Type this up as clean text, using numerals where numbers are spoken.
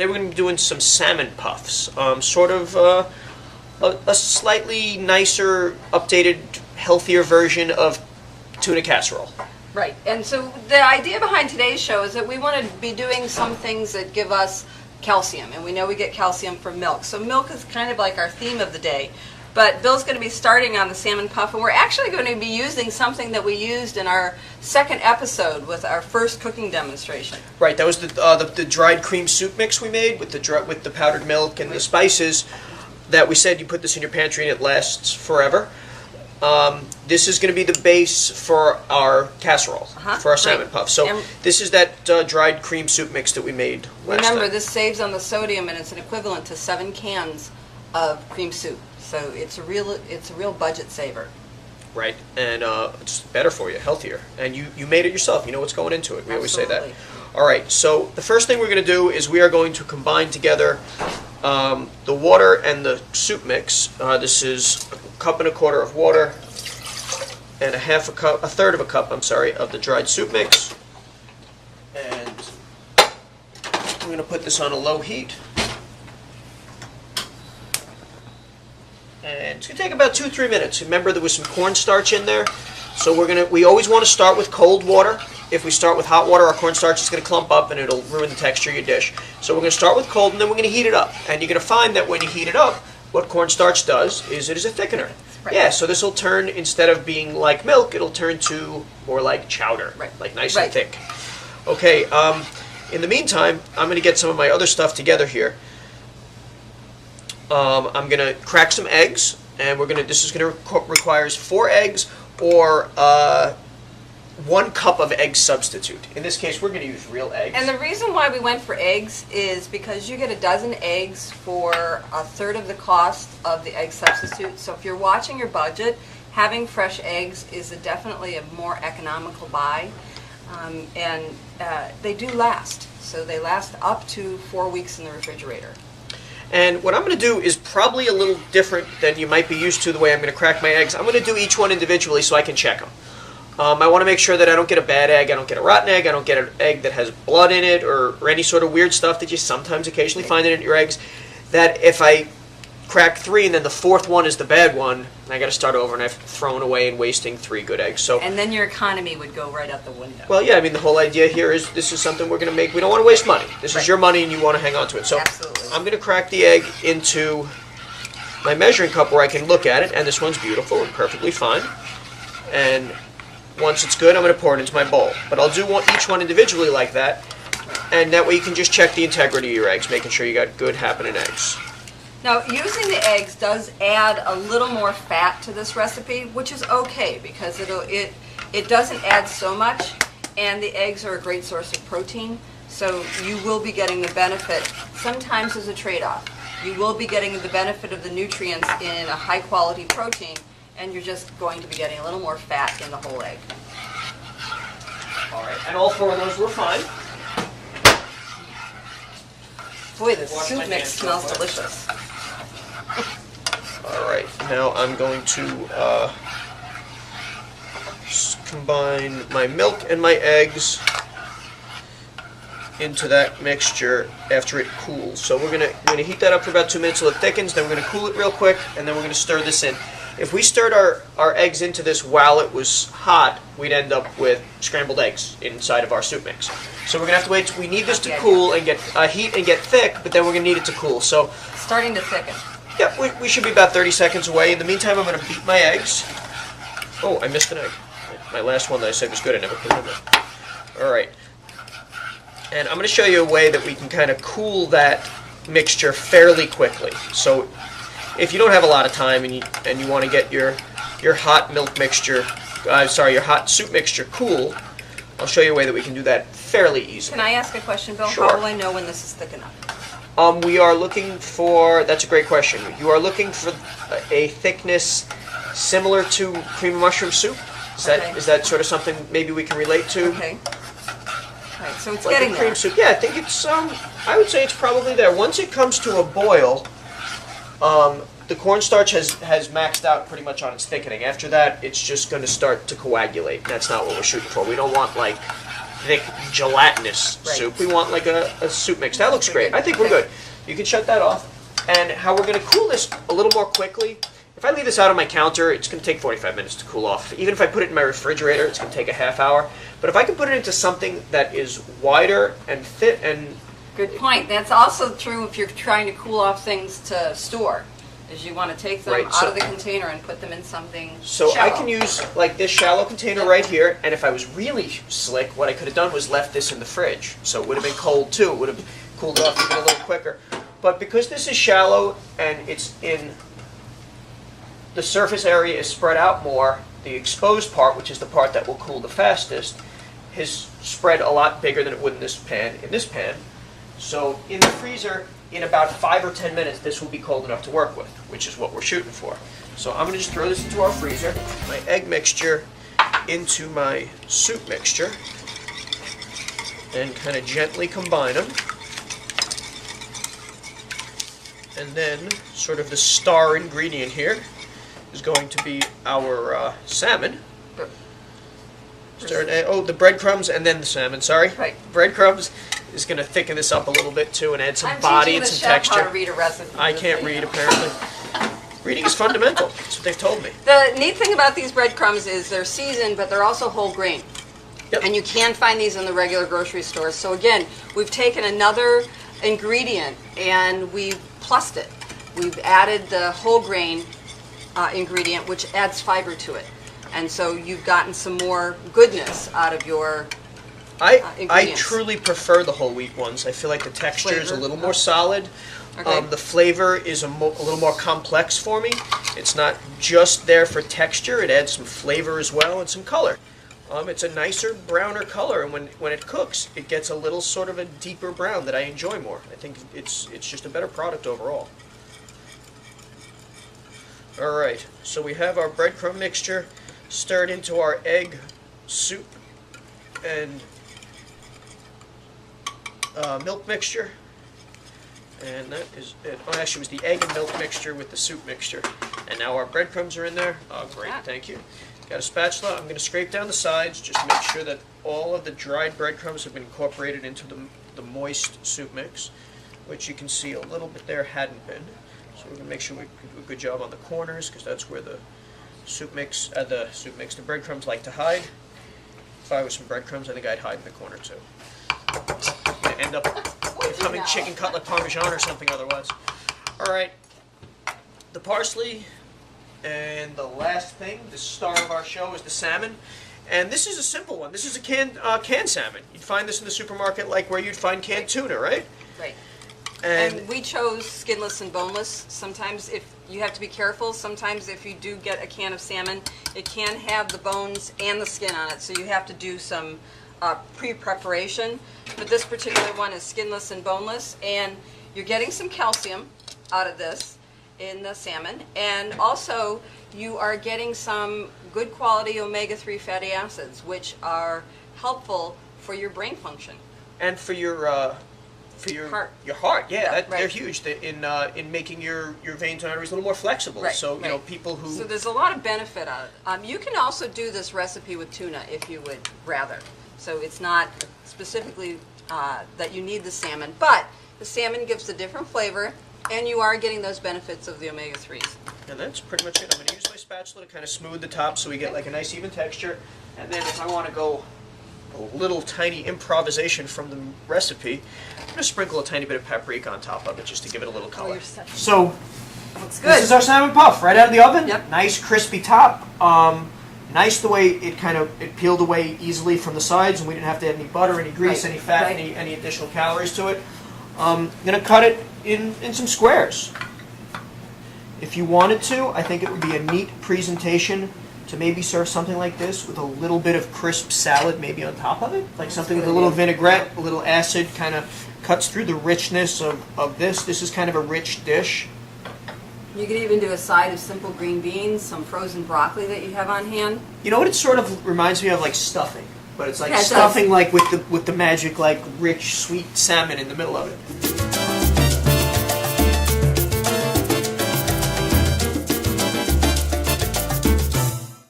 Today we're going to be doing some salmon puffs, sort of a slightly nicer, updated, healthier version of tuna casserole. Right, and so the idea behind today's show is that we want to be doing some things that give us calcium, and we know we get calcium from milk. So milk is kind of like our theme of the day. But Bill's going to be starting on the salmon puff, and we're actually going to be using something that we used in our second episode with our first cooking demonstration. Right, that was the dried cream soup mix we made with the powdered milk and the spices. That we said you put this in your pantry and it lasts forever. This is going to be the base for our casserole, for our salmon puff. So and this is that dried cream soup mix that we made last Remember, time. This saves on the sodium, and it's an equivalent to 7 cans of cream soup. So it's a real budget saver. Right, and it's better for you, healthier. And you made it yourself. You know what's going into it. We always say that. All right, so the first thing we're going to do is we are going to combine together the water and the soup mix. This is 1.25 cups of water and a third of a cup, of the dried soup mix. And I'm going to put this on a low heat. And it's going to take about 2-3 minutes. Remember, there was some cornstarch in there, so we always want to start with cold water. If we start with hot water, our cornstarch is going to clump up and it'll ruin the texture of your dish. So we're going to start with cold, and then we're going to heat it up. And you're going to find that when you heat it up, what cornstarch does is it is a thickener. Right. Yeah, so this will turn, instead of being like milk, it'll turn to more like chowder, like nice and thick. Okay, in the meantime, I'm going to get some of my other stuff together here. I'm going to crack some eggs, and this is going to requires 4 eggs or 1 cup of egg substitute. In this case, we're going to use real eggs. And the reason why we went for eggs is because you get a dozen eggs for a third of the cost of the egg substitute. So if you're watching your budget, having fresh eggs is definitely a more economical buy. And they do last. So they last up to 4 weeks in the refrigerator. And what I'm going to do is probably a little different than you might be used to the way I'm going to crack my eggs. I'm going to do each one individually so I can check them. I want to make sure that I don't get a bad egg, I don't get a rotten egg, I don't get an egg that has blood in it or any sort of weird stuff that you sometimes occasionally find in your eggs. That if I crack 3 and then the 4th one is the bad one, I got to start over and I've thrown away and wasting 3 good eggs. So, and then your economy would go right out the window. Well, yeah, I mean, the whole idea here is this is something we're going to make. We don't want to waste money. This is your money and you want to hang on to it. So absolutely. I'm going to crack the egg into my measuring cup where I can look at it, and this one's beautiful and perfectly fine. And once it's good, I'm going to pour it into my bowl. But I'll do each one individually like that, and that way you can just check the integrity of your eggs, making sure you got good happening eggs. Now, using the eggs does add a little more fat to this recipe, which is okay because it doesn't add so much, and the eggs are a great source of protein, so you will be getting the benefit. Sometimes as a trade-off, you will be getting the benefit of the nutrients in a high-quality protein, and you're just going to be getting a little more fat in the whole egg. All right, and all 4 of those were fine. Boy, the soup mix smells delicious. All right, now I'm going to combine my milk and my eggs into that mixture after it cools. So we're gonna heat that up for about 2 minutes till it thickens. Then we're gonna cool it real quick, and then we're gonna stir this in. If we stirred our eggs into this while it was hot, we'd end up with scrambled eggs inside of our soup mix. So we're gonna have to wait. We need this to cool and get heat and get thick, but then we're gonna need it to cool. So starting to thicken. Yeah, we should be about 30 seconds away. In the meantime, I'm gonna beat my eggs. Oh, I missed an egg. My last one that I said was good, I never put it in there. All right. And I'm going to show you a way that we can kind of cool that mixture fairly quickly. So if you don't have a lot of time and you want to get your hot milk mixture, your hot soup mixture cool, I'll show you a way that we can do that fairly easily. Can I ask a question, Bill? Sure. How will I know when this is thick enough? We are looking for, that's a great question. You are looking for a thickness similar to cream of mushroom soup? Is that sort of something maybe we can relate to? Okay. All right, so it's like getting a cream there. soup. Yeah, I think it's, I would say it's probably there. Once it comes to a boil, the cornstarch has maxed out pretty much on its thickening. After that, it's just going to start to coagulate. That's not what we're shooting for. We don't want like thick, gelatinous soup. We want like a soup mix. That looks great. I think we're good. You can shut that off. And how we're going to cool this a little more quickly. If I leave this out on my counter, it's going to take 45 minutes to cool off. Even if I put it in my refrigerator, it's going to take a half hour. But if I can put it into something that is wider and fit and... Good point. That's also true if you're trying to cool off things to store. Is you want to take them out of the container and put them in something So shallow. I can use like this shallow container right here, and if I was really slick, what I could have done was left this in the fridge. So it would have been cold too. It would have cooled off even a little quicker. But because this is shallow and it's in... The surface area is spread out more, the exposed part, which is the part that will cool the fastest, is spread a lot bigger than it would in this pan. So in the freezer, in about 5 or 10 minutes, this will be cold enough to work with, which is what we're shooting for. So I'm going to just throw this into our freezer, my egg mixture into my soup mixture, and kind of gently combine them. And then, sort of the star ingredient here is going to be our salmon. The breadcrumbs and then the salmon, sorry. Right. Breadcrumbs is going to thicken this up a little bit too and add some body and some I'm teaching the chef texture. how to read a recipe. I can't read, apparently. Reading is fundamental. That's what they've told me. The neat thing about these breadcrumbs is they're seasoned, but they're also whole grain. Yep. And you can find these in the regular grocery stores. So again, we've taken another ingredient and we've plussed it. We've added the whole grain ingredient, which adds fiber to it. And so you've gotten some more goodness out of your I ingredients. truly prefer the whole wheat ones. I feel like the texture is a little more solid. Okay. The flavor is a little more complex for me. It's not just there for texture. It adds some flavor as well and some color. It's a nicer, browner color, and when it cooks, it gets a little sort of a deeper brown that I enjoy more. I think it's just a better product overall. All right, so we have our breadcrumb mixture stirred into our egg soup and milk mixture. And that is it. Oh, actually, it was the egg and milk mixture with the soup mixture. And now our breadcrumbs are in there. Oh, great, thank you. Got a spatula. I'm going to scrape down the sides just to make sure that all of the dried breadcrumbs have been incorporated into the moist soup mix, which you can see a little bit there hadn't been. So we're going to make sure we do a good job on the corners, because that's where the the breadcrumbs like to hide. If I was some breadcrumbs, I think I'd hide in the corner too. I'm going to end up becoming chicken cutlet parmesan or something otherwise. All right, the parsley, and the last thing, the star of our show, is the salmon. And this is a simple one. This is a canned salmon. You'd find this in the supermarket like where you'd find canned tuna, right? Right. And we chose skinless and boneless. Sometimes if you have to be careful, sometimes if you do get a can of salmon, it can have the bones and the skin on it, so you have to do some pre-preparation. But this particular one is skinless and boneless, and you're getting some calcium out of this in the salmon, and also you are getting some good quality omega-3 fatty acids, which are helpful for your brain function. and for your Heart. Your heart, yeah, Right. they're huge in making your veins and arteries a little more flexible. Right, So you know, right. people who So there's a lot of benefit out of it. You can also do this recipe with tuna if you would rather. So it's not specifically that you need the salmon, but the salmon gives a different flavor, and you are getting those benefits of the omega-3s. and that's pretty much it. I'm going to use my spatula to kind of smooth the top so we get like a nice even texture. And then if I want to go a little tiny improvisation from the recipe, I'm going to sprinkle a tiny bit of paprika on top of it just to give it a little color. you're such- So Looks this good. is our salmon puff right out of the oven. Yep. Nice crispy top. Nice the way it peeled away easily from the sides, and we didn't have to add any butter, any grease, Right, any fat, right. any additional calories to it. I'm going to cut it in some squares. If you wanted to, I think it would be a neat presentation to maybe serve something like this with a little bit of crisp salad maybe on top of it. Like something with a little vinaigrette, a little acid, kind of cuts through the richness of this. This is kind of a rich dish. You could even do a side of simple green beans, some frozen broccoli that you have on hand. You know what it sort of reminds me of? Like stuffing. But it's like Yeah, it does. stuffing like with the magic, like rich, sweet salmon in the middle of it.